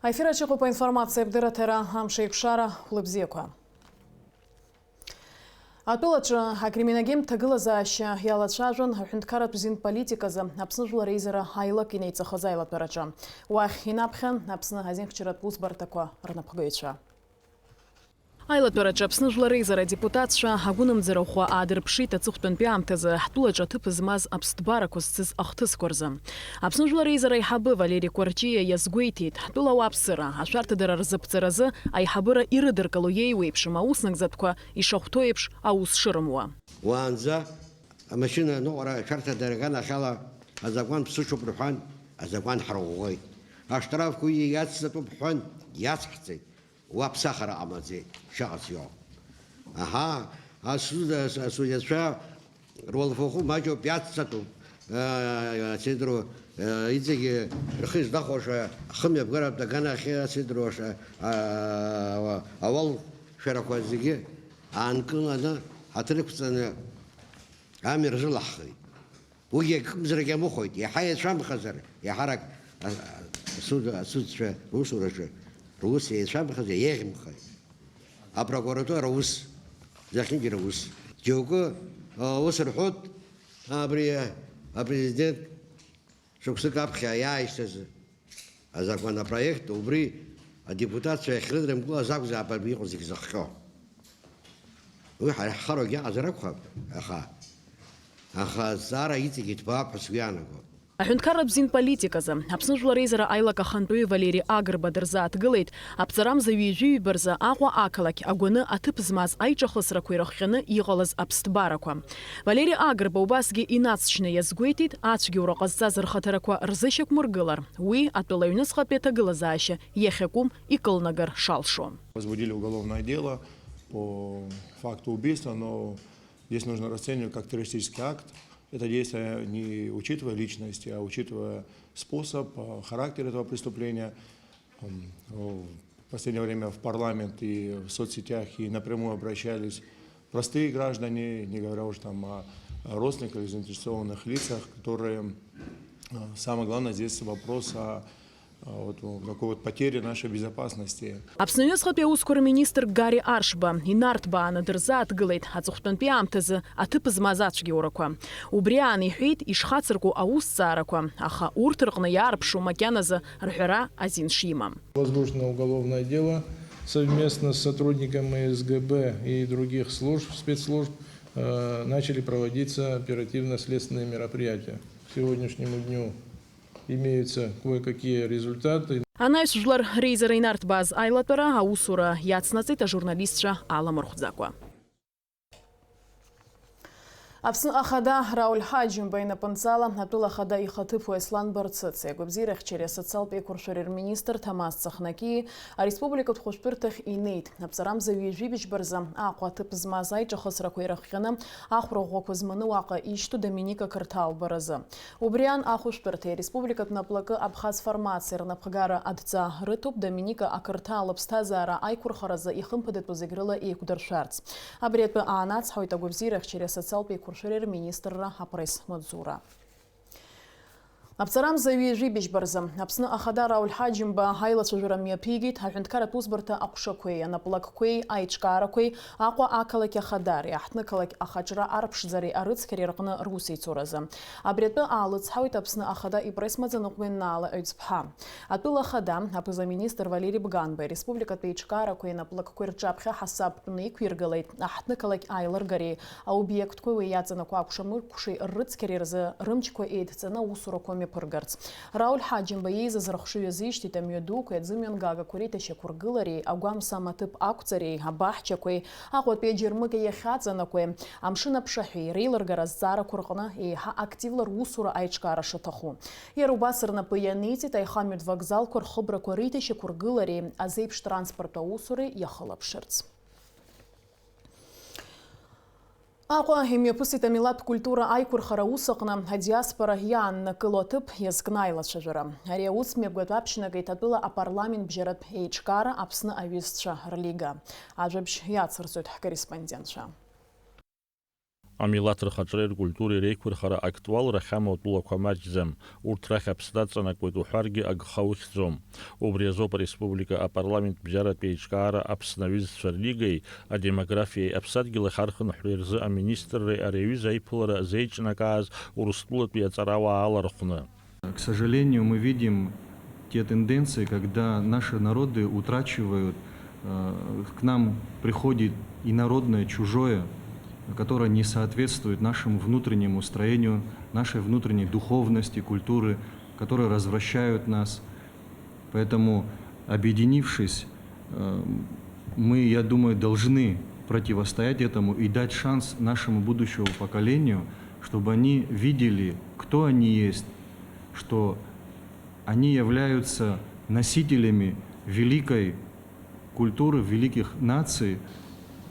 Афира по информации Бдыратера Амшейкшара Хлебзеква. Атолача акриминагем тагылазааща ялачажан хюнткарат бзин политиказа апсныжла рейзера хайла кинейца хазайла парача. Уах хинапхан апсны хазин хчират пус бартаква рнапхгойча. Айла парача апсныжла рейзера депутатша агуным дзерохва адырпшита цухтон пиамтаза хтулача тыпызмаз апстбаракусцыз ахтыскорза. Апсныжла рейзера айхабы Валерий Кварчия язгуейтит хтула уапсыра ашвартыдара рзыпцыразы айхабыра ирыдыркалу ейуепшим ауснак затква ишахтоепш аус шырымуа. وانزا ماشينا نقرا شرطة درجان شالا ازاقوان بسوشو برحان ازاقوان حروغوي اشتراف كوي ياتسطو بحان ياتسكتي وابساخر عمزي شخص يوم اها سودا شا رول فوخو ماجو بياتسطو سيدرو يجي رخيص دخوش خمي بقرب دغانا خير سيدروش اول شركه زيجي انكنا انا هتركسنا عامر جلحي ويجي كمزرق مخويت يا حي شام خزر يا حرك سود روسيا شام خزر يغم خي ابراغوراتو روس زخين روس جوكو وصل حوت بريزيدنت شوكسك ابخيا يايشتز ازاكوانا проект وبري депутат شيخرم كو ازاك زابل بيقزك زخكو ويح خرج يا أزرقها أخا زارا يتيجي تباب حسويانه. Ахюнткара бзин политиказа. Апсныжла рейзера Айлака Хантуи Валерий Агрба дырза атгылейт. Апцарам завижуи барза аква акалак агуны атыпзмаз айчахлысра куйраххыны игалаз апстбараква. Валерий Агрба убасги инацчны язгуетит, ачги урaqazza зырхатараква рзышек мургылар. Уи атылайныс хапета гылазааща ехекум и кылнагар шалшо. Возбудили уголовное дело по факту убийства, но здесь нужно расценивать как террористический акт. Это действие не учитывая личности, а учитывая способ, характер этого преступления. В последнее время в парламент и в соцсетях и напрямую обращались простые граждане, не говоря уж там о родственниках, заинтересованных лицах, которые, самое главное здесь вопрос о такой потери нашей безопасности. Апсныёс хапе ускор министр Гарри Аршба и нартба надырза атгылейт ацухтон пиамтазы атыпызмазачги ураква. Убриан ихит ишхацырку аусцараква, аха уртыргны ярпшу макяназы рхера азин шима. Возбуждено уголовное дело совместно с сотрудниками СГБ и других служб, спецслужб начали проводиться оперативно-следственные мероприятия. К сегодняшнему дню имеются кое-какие результаты. Анайс жлар рейзера и нартбаз айлатора аусура яцнацита журналистша Алла Мурхудзаква. Апсын ахада Рауль Хаджим байна панцала атула хада и хатыфу Ислан Барцыц. Ягубзирах через социал пекуршерер министр Тамас Цахнаки, а республика тхушпиртах и нейт. Апсарам завижибич барза, аква тыпзмазай чахасракуираххана, ахрогокузманы вака ишту Доминика Картал бараза. Убриан ахушпирте республика наплака Абхаз формация напхагара адца рытуп Доминика Акартал обстазара айкурхараза и хымпадету загрыла и кударшарц. Абретпе анац хойта губзирах через социал пекуршерер министра апрес Мадзура. Апцарам завижибич барза. Апсны ахада Рауль Хаджимба хайла сужурамия пигит, хахюнткара тузбарта акушакуей, анаплаккуей, айчкаракуей, аква акалаки ахадари, ахтныкалаки ахаджра арпшзари арыцкари ракны русей цураза. Абретпе алыц хауит апсны ахада и пресмадза нукменнала ойцпха. Атула хада, апыза министр Валерий Бганбай, республика Пейчкаракуей, анаплаккуей рчапха хасаб пны квиргалейт, ахтныкалаки айларгари, а объект куй ядзанаку акушамыр кушей рыцкари рза рымчкуй эйдцана усуракоми пыргарц. Рауль Хаджимба ейза зарахшуя зишти там юдуку ядзымян гага курита шекургылари, агуам саматып акцари, абахчакуй, ахот педжирмыка ехадзанакуй, амшина пшахи, рейларгара зара кургана и ха активлар усура айчкара шатаху. Ярубасырна пыяните тайхамюд вокзал курхыбра курита шекургылари, азейпш транспорта усуры яхалапширц. Аква химиопусита милат культура айкур хараусакна диаспора ян кылотып язгнайла шажара. Ария ус мебгатапшина гайтатыла а парламент бжерат эйчкара апсны авистша рлига. Ажабш яцырсует корреспондентша. Амилат рхаҿреи ркультуреи реиқәырхара актуалра хьаматәылақәа маҷӡам, урҭ рахь аԥсны аҵанакуеит уҳәаргьы агха ухьӡом. Убри азоуп ареспублика апарламент бџьаратә еиҿкаара Аԥсны аҩызцәа рлигеи адемографиеи аԥсадгьыл ахархынҳәреи рзы аминистрреи ари аҩыза аиԥылара зеиҿнакааз Урыстәылатәи аҵарауаа алархәны. К сожалению, мы видим те тенденции, когда наши народы утрачивают, к нам приходит инородное, чужое, которое не соответствует нашему внутреннему строению, нашей внутренней духовности, культуры, которые развращают нас. Поэтому, объединившись, мы, я думаю, должны противостоять этому и дать шанс нашему будущему поколению, чтобы они видели, кто они есть, что они являются носителями великой культуры, великих наций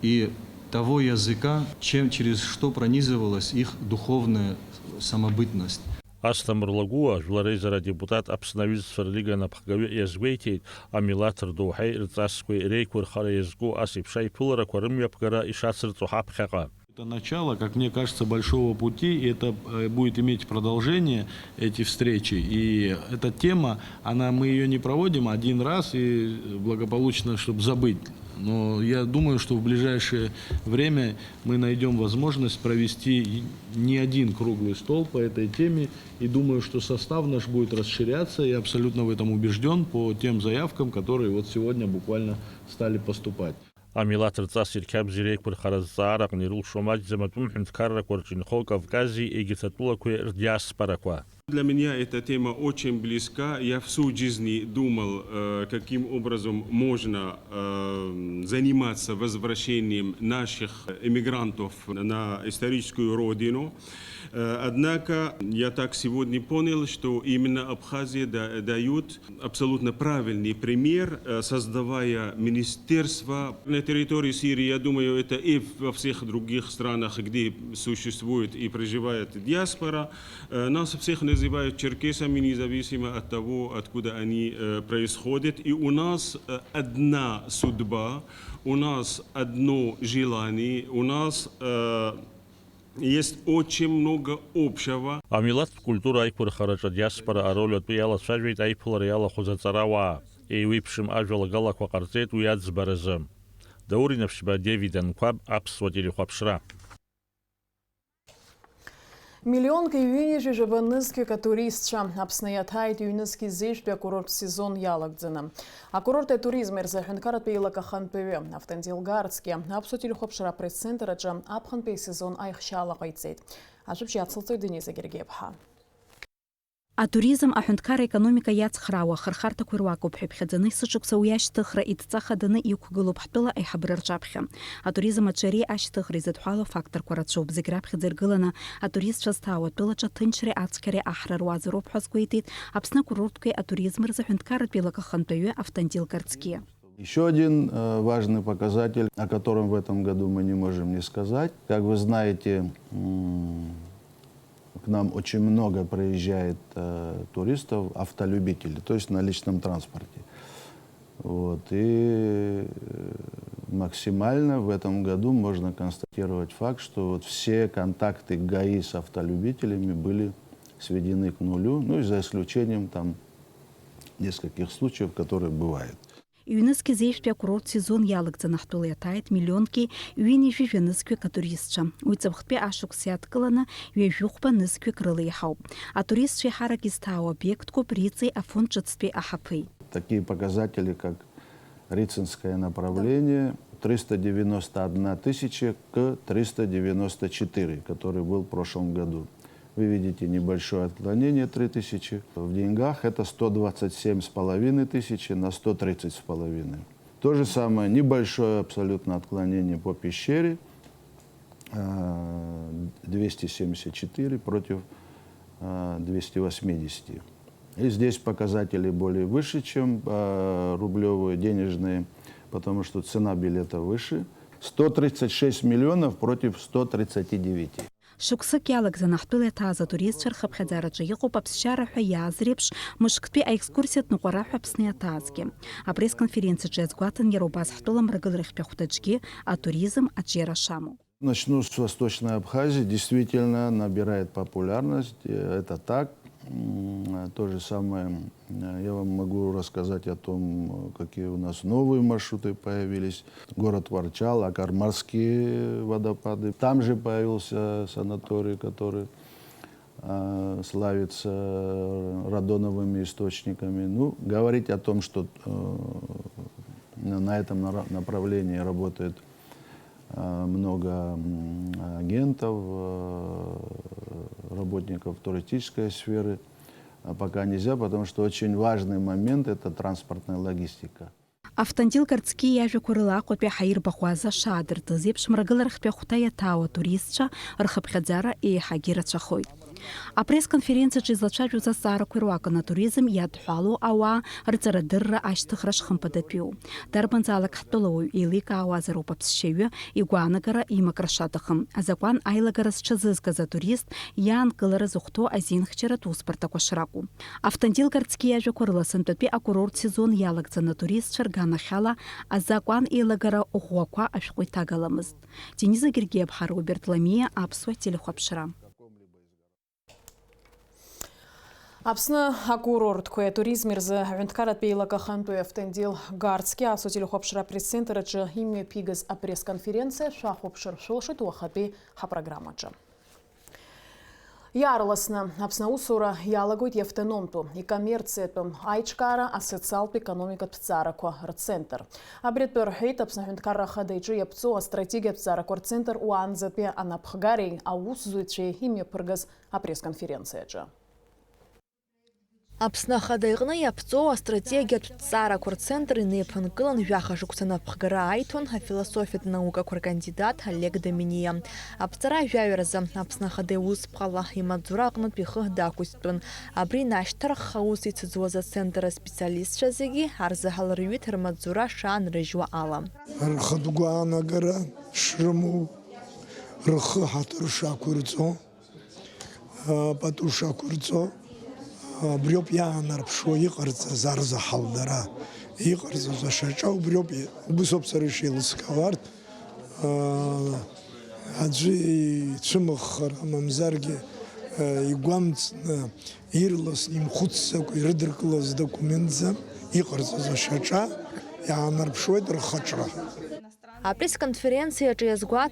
и того языка, через что пронизывалась их духовная самобытность. Асҭамыр Лагәыуа жәлареизара адепутат Аԥсны аҩызцәа рлига анапхгаҩы иазгәеиҭеит, амилаҭ рдоуҳаи рҵасқәеи реиқәырхара иазку ас еиԥш аиԥыларақәа рымҩаԥгара ишацырҵо ҳаԥхьаҟа. Это начало, как мне кажется, большого пути, и это будет иметь продолжение, эти встречи. И эта тема, мы ее не проводим один раз и благополучно, чтобы забыть. Но я думаю, что в ближайшее время мы найдем возможность провести не один круглый стол по этой теме. И думаю, что состав наш будет расширяться. Я абсолютно в этом убежден по тем заявкам, которые вот сегодня буквально стали поступать. Амилаҭ рҵас ирқьабзи реиқәырхара зҵаараҟны ирылшо маҷӡаматәым ҳәынҭқаррақәа рҿынхо Кавкази егьырҭ атәылақәеи рдиаспорақәа. Для меня эта тема очень близка. Я всю жизнь думал, каким образом можно заниматься возвращением наших эмигрантов на историческую родину. Однако я так сегодня понял, что именно Абхазия дает абсолютно правильный пример, создавая министерство на территории Сирии. Я думаю, это и во всех других странах, где существует и проживает диаспора. Нас всех называют черкесами, независимо от того, откуда они происходят. И у нас одна судьба, у нас одно желание, у нас есть очень много общего. Амилаҭ культура аиқәырхараҿы адиаспора ароль атәы иалацәажәеит аиԥылара иалахәыз аҵарауаа. Еиуеиԥшым ажәалагалақәа ҟарҵеит уи аӡбаразы. Даур Инаԥшьба, Девид Анқәаб, Аԥсуа телехәаԥшра. Миллионка иҩынижә жәабанызқьҩык атуристцәа Аԥсны иаҭааит иҩнызқьи зежәтәи акурорт сезон иалагӡаны. Акурорт атуризм рзы аҳәынҭқарратәи еилак ахантәаҩы Автандил Гарцкиа Аԥсуа телехәаԥшра апресс-центр аҿы аԥхынтәи сезон аихшьаала ҟаиҵеит. Ажәабжь иацылҵоит Денис Агергиаԥҳа. Атуризм аҳәынҭқарра економика иацхраауа ахырхарҭақәа руакуп ҳәа иԥхьаӡаны исыҿыԥсоу уи ашьҭыхра идҵахаданы иқәгылоуп ҳтәыла аиҳабыра рҿаԥхьа. Атуризм аҿы ари ашьҭыхра изыдҳәалоу факторқәа рацәоуп. Зегь раԥхьаӡа иргыланы атуристцәа зҭаау атәылаҿы ҭынчреи ацқьареи аҳра руазароуп ҳәа азгәеиҭеит Аԥсны акурорткеи атуризм рзы аҳәынҭқарратәи еилак ахантәаҩы Автандил Гарцкиа. Еще один важный показатель, о котором в этом году мы не можем не сказать. Как вы знаете, к нам очень много приезжает туристов, автолюбителей, то есть на личном транспорте. Вот. И максимально в этом году можно констатировать факт, что вот все контакты ГАИ с автолюбителями были сведены к нулю, ну и за исключением там нескольких случаев, которые бывают. Иҩнызқьи зежәтәи акурорт сезон иалагӡаны ҳтәыла иаҭааит миллионки ҩынижәи жәанызқьҩык атуристцәа. Уи ҵыԥхтәи ашықәс иадкыланы ҩажәихәба нызқьҩык рыла иаҳауп. Атуристцәа иҳарак изҭаау объектқәоуп Рицеи афонд ҿыцтәи аҳаԥеи. Такие показатели, как Рицинское направление, 391 тысяча к 394, который был в прошлом году. Вы видите небольшое отклонение 3000. В деньгах это 127,5 тысячи на 130,5. То же самое небольшое абсолютно отклонение по пещере. 274 против 280. И здесь показатели более выше, чем рублевые, денежные, потому что цена билета выше. 136 миллионов против 139. Шықәсык иалагӡаны ҳтәыла иаҭааз атуристцәа рхыԥхьаӡараҿы иҟоуп аԥсшьара ҳәа иааз реиԥш мышктәи аекскурсиатә ныҟәара ҳәа Аԥсны иаҭаазгьы. Апресс-конференциаҿы иазгәаҭан иара убас ҳтәыла мрагыларахьтәи ахәҭаҿгьы атуризм аҿиара шамоу. Начну с Восточной Абхазии. Действительно набирает популярность. Это так. То же самое я вам могу рассказать о том, какие у нас новые маршруты появились. Город Варчал, Акармарские водопады. Там же появился санаторий, который славится радоновыми источниками. Ну, говорить о том, что на этом направлении работает много агентов, работников туристической сферы, пока нельзя, потому что очень важный момент – это транспортная логистика. Автандил городские яжи курила копия хайр бахуаза шадр тызеп шмрагал рхпе хутая тау туристча рхапхадзара и хагира чахой. А пресс-конференция излачаву за Сара Куруака на туризм ядхалу ауа рцарадырра аштыхраш хымпадапиу. Дарбанзалак хтолоу илика ауазару папсшеве игуанагара и макрашатахым. А закон айлагарас чазызга за турист ян кылара зухто азинхчера туспарта кошраку. Автандил городские яжи курила сантапи а курорт сезон ялагца на турист шаргана хала, а закон илагара ухуаква ашкуй тагаламыз. Дениза Гергеб Хару Бертламия Апсуа телехопшра. Апсны акурорт кое туризмерзы винткарат пейлака ханту Автандил Гардский асотили хопшра пресс-центра че имя пигас а пресс-конференция шахопшир шолшит уахапи программача. Ярласна апсна усура ялагует ефтеномту и коммерциятум айчкара а социалпи экономика пцарако рцентр. Абред перхейт апсна винткара хадайчу епцу а стратегия пцарако рцентр уанзапе анапхгарей а усзуиче имя пыргас а пресс-конференция же. Апсна хадайгны япцо стратегия цара курцентр инепан кылан вяха жуксана пхгара айтон философия наука кур кандидат Олег Доминия. Апцара вяверза апсна хадай успхала и мадзурагны пихы дакустун. Абри наштар хаус ицзоза центра специалист шазеги арзахал рюит мадзура шан режуа ала. Архадугуана гара шрму рхы хатыр шакурцо пату шакурцо брёб янар пшо иқарца зарза халдара иқарца за шачау брёб убысопса решил скаварт аджи чмхар мамзарге игвамц ирлас ним хутса ирдырклас документза иқарца за шача янар пшо дырхачра. А пресс-конференция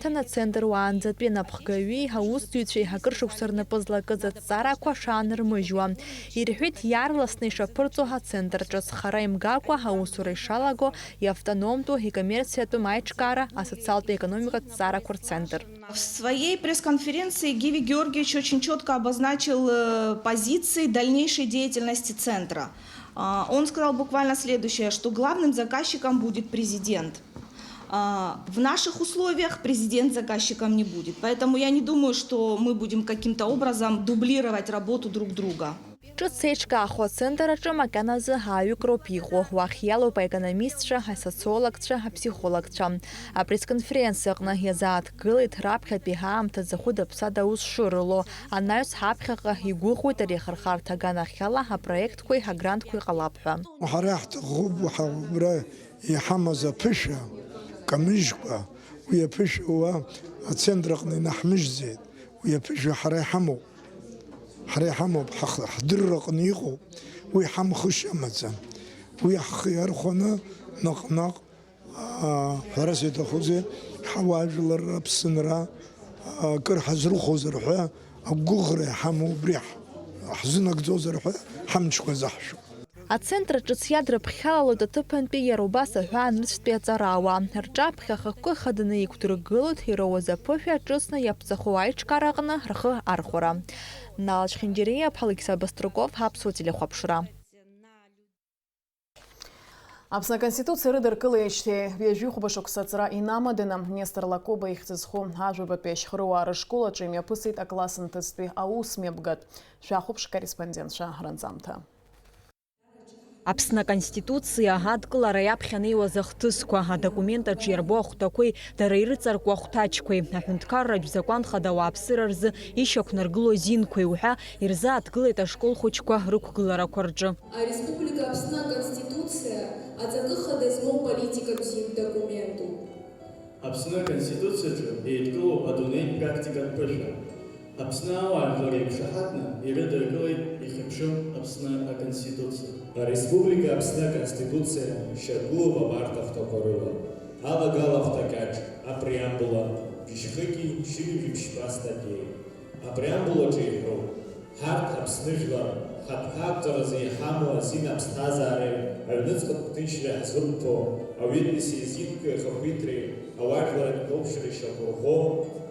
на центр уанзапи на пхгави хаустуючи хакыршуксарны позлакыза цара квашаныр мыжуа. Ирхвит ярласный шапырцуха центр чос хараимгаква хаусуры шалаго и автономту и коммерцияту майчкара а социалта экономика цара курцентр. В своей пресс-конференции Гиви Георгиевич очень четко обозначил позиции дальнейшей деятельности центра. Он сказал буквально следующее, что главным заказчиком будет президент. В наших условиях президент заказчиком не будет. Поэтому я не думаю, что мы будем каким-то образом дублировать работу друг друга. Чуцечка охоцентра чамаканазы хаю кропихо, вахьялу по экономистша, социологча, психологча. А пресс-конференциях на язат кылит рабха пихам та захода псада ушшурыло, а найс хабхаха и гухуй тарихархар тагана хяла, а проект кой грант кой халапха. Махаряхта губу хабра и хамаза пиша. كمجبا ويبش هو أتسندرقني نحمج زيد ويبش حريحمو حدرقنيقو ويحم خش أمزن ويخير خنا نق حرسة خوزي حواجل الرب سنرا كر حزرو خوزرحا أقغري حمو بريح حزنك زوزرحا حمشكو زحشو. А центр ядра пхала до тыпан пиерубаса хуан спецарава. Рчапха хакой хаданы икутургылут хироза пофя честно япцахуайч карагна рхы архура. Налч хиндерия Алексей Баструков хапсотили хопшура. Апсна конституция рыдыр кылыечте вежу хубашок сацра инамадынам Нестор Лакоба ихтызху хажуба пеш хруары школа чем япысыт акласын тыспи аус мебгат. Шахупш корреспондент Шахранзамта. Апсна конституция гадкла раяпхяны вазахтысква документа чьербох такой дарайрыцарква хутачкой ахунткаррач закон хадава апсырарзы ишок наргло зинкой уха ирза откылет ашкол хочква рукглара корджы. А республика Апсна конституция атакы хадазмо политика бзик документу. Аԥсны Конституциаҿы еидкылоуп адунеитә практикатә ԥышәа. Аԥсны ауаажәлар еиқәшаҳаҭны ирыдыркылеит ихьыԥшым Аԥсны аконституциа. Ареспублика Аԥсны аконституциа шьақәгылоуп абарҭ ахәҭақәа рыла. Алагала хәҭакьаҿ, апреамбула, бжьхыки шьыжәбжьԥа статиеи. Апреамбулаҿы иҳәоуп, ҳарҭ Аԥсны жәлар хатәҳәаԥҵәаразы иҳамоу азин аԥсҭазаареи аҩныҵҟатә ҭынчреи ҳзырҭо, ауаҩытәыҩса изинқәеи ахақәиҭреи ауаажәларратә реиԥшреи шьақәырӷәӷәо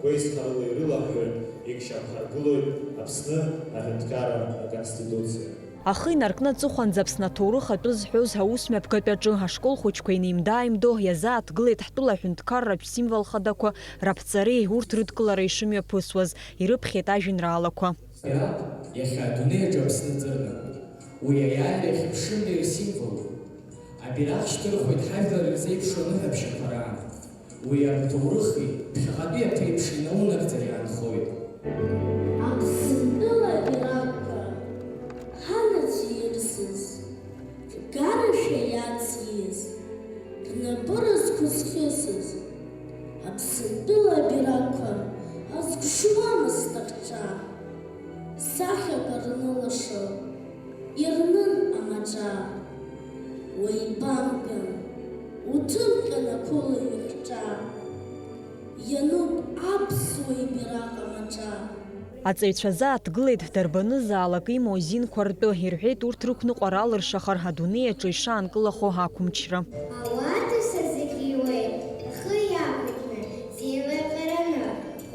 гәеизхарыла ирылаҳәҳәоит, икшьақәҳаргылоит Аԥсны аҳәынҭқарра аконституциа. Ахы инаркны аҵыхәанӡа Аԥсны аҭоурых атәы зҳәоз ҳаусмҩаԥгатәаҿы ҳашкол хәыҷқәа инеимда-ааимдо иазааҭгылеит ҳтәыла аҳәынҭқарратә символ хадақәа раԥҵареи урҭ рыдкылара ишымҩаԥысуаз, ирыԥхьеит ажәеинраалақәа. Иахьа адунеиаҿы Аԥсны ҵырнагоит. Уи аиааира ихьыԥшымда ирсимволуп. Абираҟ шьҭырхуеит ҳажәлар ирзеиԥшу аныҳәаԥшьақәа раан. Уи аҭоурыхи ԥхьаҟатәи аԥеиԥши наунагӡара иаанхоит. Аԥсынтәыла абираҟқәа ҳанацәа ирсыз, ргарашәа иациз, рнапы рызқәызхьысыз. Аԥсынтәыла абираҟқәа азԥшуамызт ахҿа. Сахьақәа рнылашо, ирнын амаҿа. Уеибамкын, уҭымҟьан ақәыла ихҿа. Иануп аԥсуа ибираҟ амаҿа. Аҵаҩцәа зааҭгылеит дарбанызаалак имоу азинқәа ртәы, ирҳәеит урҭ рықәныҟәара алыршахар адунеи аҿы ишаанкылахо ақәымчра. Ауадаҩцәа зегь риуеит, рхы иақәикны, зеилаҳәараны.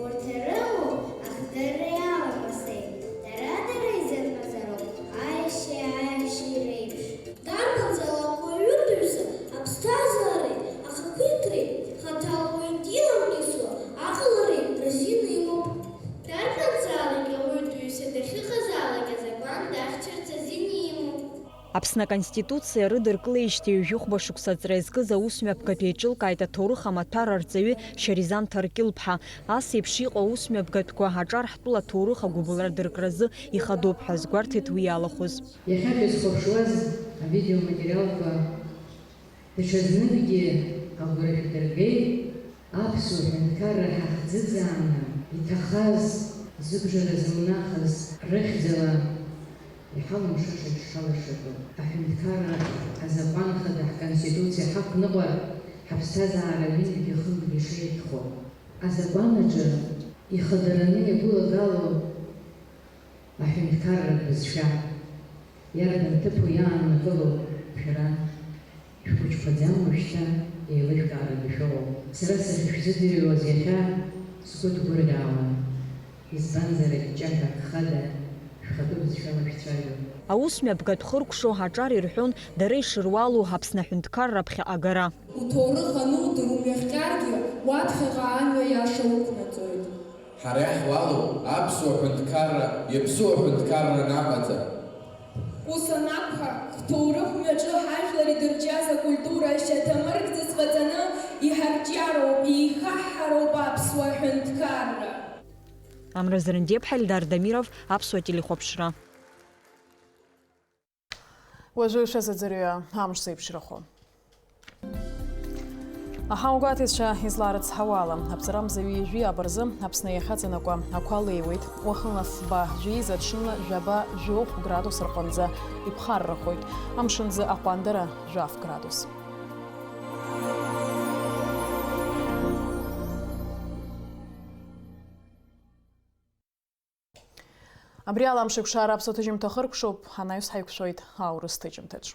Урҭ ирымоу ахдырра иаламысеит. Дара-дара изырҟазароуп аешьеи реиԥш. Дарбанзаалак ауаҩытәыҩса аԥсҭазаареи ахақәиҭреи хаҭала уаҩ диламкьысуа аҟалареи рзина имоуп. Дарбанзаалак ауаҩытәыҩса дахьыҟазаалак азакәан дахьчарц азина имоуп. Аԥсны аконституциа рыдыркылеижьҭеи ҩажәихәба шықәса аҵара иазкыз аусмҩаԥгатәи еиҿылкааит аҭоурых амаҭәар арҵаҩы Шьаризан Ҭаркьыл-ԥҳа. Ас еиԥш иҟоу аусмҩаԥгатәқәа аҿар ҳтәыла аҭоурых агәыбылра дыркразы ихадоуп ҳәа азгәарҭеит уи иалахәыз. Иахьак изхәаԥшуаз авидеоматериалқәа даҽазныкгьы агәра дыргеит, аԥсуа ҳәынҭқарра ҳахӡыӡааны иҭахаз, зыбжара зымнахыз рыхьӡала иҳалымшаша ишҳалашатәу аҳәынҭқарра азакәан хада ҳконституциа ҳаҟныҟәа ҳаԥсҭазаара ҩынтәгьы хынтәгьы ишеиҭхо. Азакәан аҿы ихадараны иагәылагало аҳәынҭқарратә бызшәа иарбан ҭыԥу иааннакылоу шәара шәхәыҷқәаӡам уажәшьҭа еилышәкаараны ишәоуоуп. Сара сахьышәзыӡырҩуаз иахьа сгәы ҭгәырӷьаауан, избанзар ҷаҳәак хада шәхатәы бызшәала шәцәажәон. Аусмҩаԥгатә хыркәшо ҳаҿар ирҳәон дара ишыруалу Аԥсны аҳәынҭқарра ԥхьаҟа агара. Уҭоурых анудыр умҩахҟьаргьы уаԥхьаҟа амҩа иаша уқәнаҵоит. Ҳара иаҳуалу аԥсуа ҳәынҭқарра иаԥсуа ҳәынҭқарра наҟаҵа. Ус анакәха, ҳҭоурых мҩаҿы ҳажәлар идырҷаз акультура шьаҭамыркӡац ҟаҵаны иҳарҿиароуп, еихаҳҳароуп аԥсуа ҳәынҭқарра. Амра Зырндеԥҳа, Эльдар Дамиров, аԥсуа телехәаԥшра. Уажәы ишазыӡырҩуа амш зеиԥшрахо. Аҳаугәаҭеицәа изларыцҳауала, аԥҵарамзаҩы ижәи абырзы Аԥсны иахьаҵанакуа ақәа леиуеит. Уахынла фба жәеиза аҽынла жәаба 7 градус рҟынӡа иԥхаррахоит. Амшынӡа аҟәандара 7 градус. Абри ала амш еиқәшара аԥсуа ҭыжьымҭа хыркәшоуп, анаҩс ҳаиқәшәоит аурыс ҭыжьымҭаҿ.